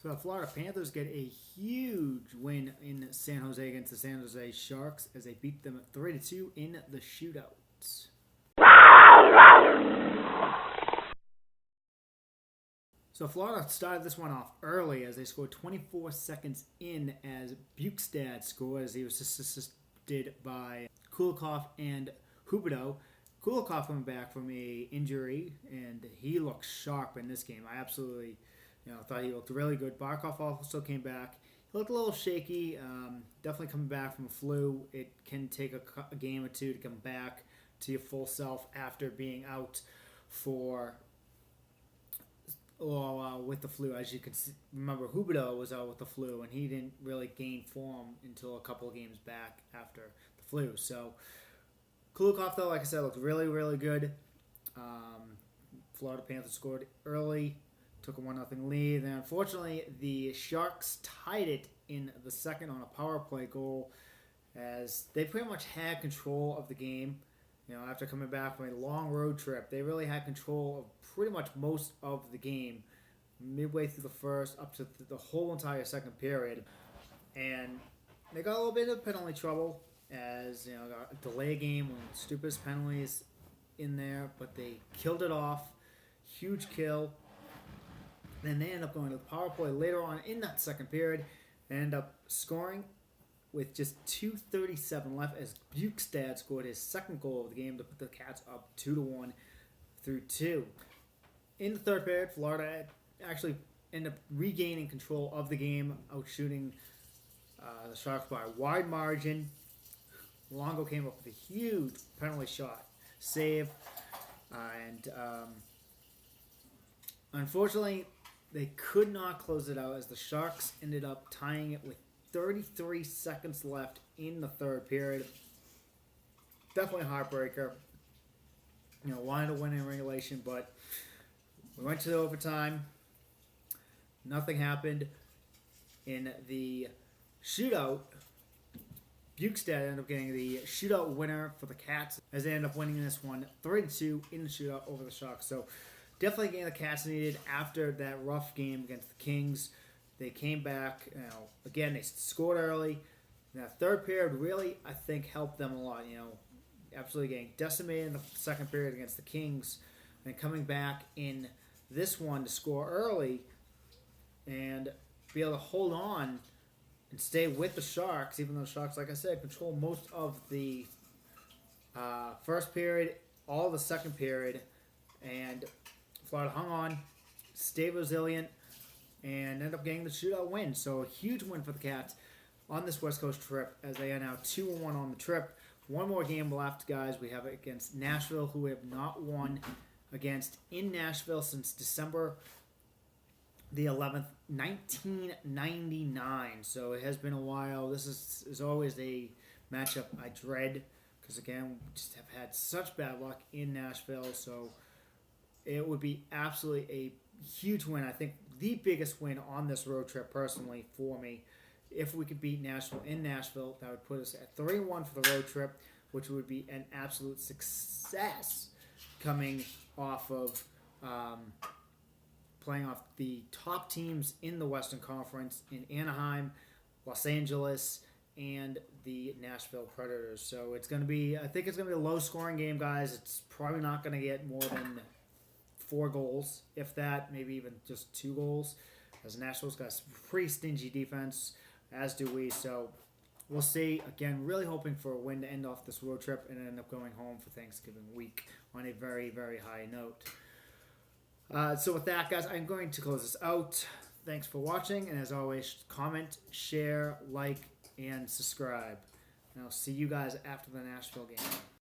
So the Florida Panthers get a huge win in San Jose against the San Jose Sharks as they beat them 3-2 in the shootouts. So Florida started this one off early as they scored 24 seconds in as Bukestad scored as he was assisted by Kulikov and Huberdeau. Kulikov coming back from a injury and he looked sharp in this game. I absolutely thought he looked really good. Barkov also came back. He looked a little shaky. Definitely coming back from a flu. It can take a game or two to come back to your full self after being out for with the flu. As you can see, remember, Huberdeau was out with the flu, and he didn't really gain form until a couple of games back after the flu. So Kulikov, though, like I said, looked really, really good. Florida Panthers scored early. Took a 1-0 lead. Then, unfortunately, the Sharks tied it in the second on a power play goal as they pretty much had control of the game. After coming back from a long road trip, they really had control of pretty much most of the game midway through the first up to the whole entire second period. And they got a little bit of penalty trouble as, got a delay game with stupidest penalties in there, but they killed it off. Huge kill. Then they end up going to the power play later on in that second period and end up scoring with just 2:37 left as Bukestad scored his second goal of the game to put the Cats up 2-1 through 2. In the third period, Florida actually ended up regaining control of the game, outshooting the Sharks by a wide margin. Longo came up with a huge penalty shot save, and unfortunately, they could not close it out as the Sharks ended up tying it with 33 seconds left in the third period. Definitely a heartbreaker. Wanted to win in regulation, but we went to the overtime. Nothing happened. In the shootout, Bukestad ended up getting the shootout winner for the Cats as they ended up winning this one 3-2 in the shootout over the Sharks. So definitely a game the Cats needed after that rough game against the Kings. They came back. Again, they scored early. That third period really, I think, helped them a lot. Absolutely getting decimated in the second period against the Kings, and coming back in this one to score early and be able to hold on and stay with the Sharks, even though the Sharks, like I said, control most of the first period, all the second period, and Florida hung on, stayed resilient, and ended up getting the shootout win. So a huge win for the Cats on this West Coast trip as they are now 2-1 on the trip. One more game left, guys. We have it against Nashville, who we have not won against in Nashville since December the 11th, 1999. So it has been a while. This is always a matchup I dread because, again, we just have had such bad luck in Nashville. So it would be absolutely a huge win. I think the biggest win on this road trip, personally, for me. If we could beat Nashville in Nashville, that would put us at 3-1 for the road trip, which would be an absolute success coming off of playing off the top teams in the Western Conference in Anaheim, Los Angeles, and the Nashville Predators. So I think it's going to be a low-scoring game, guys. It's probably not going to get more than 4 goals, if that, maybe even just 2 goals, as Nashville's got a pretty stingy defense, as do we. So we'll see. Again, really hoping for a win to end off this road trip and end up going home for Thanksgiving week on a very, very high note. So with that, guys, I'm going to close this out. Thanks for watching, and as always, comment, share, like, and subscribe. And I'll see you guys after the Nashville game.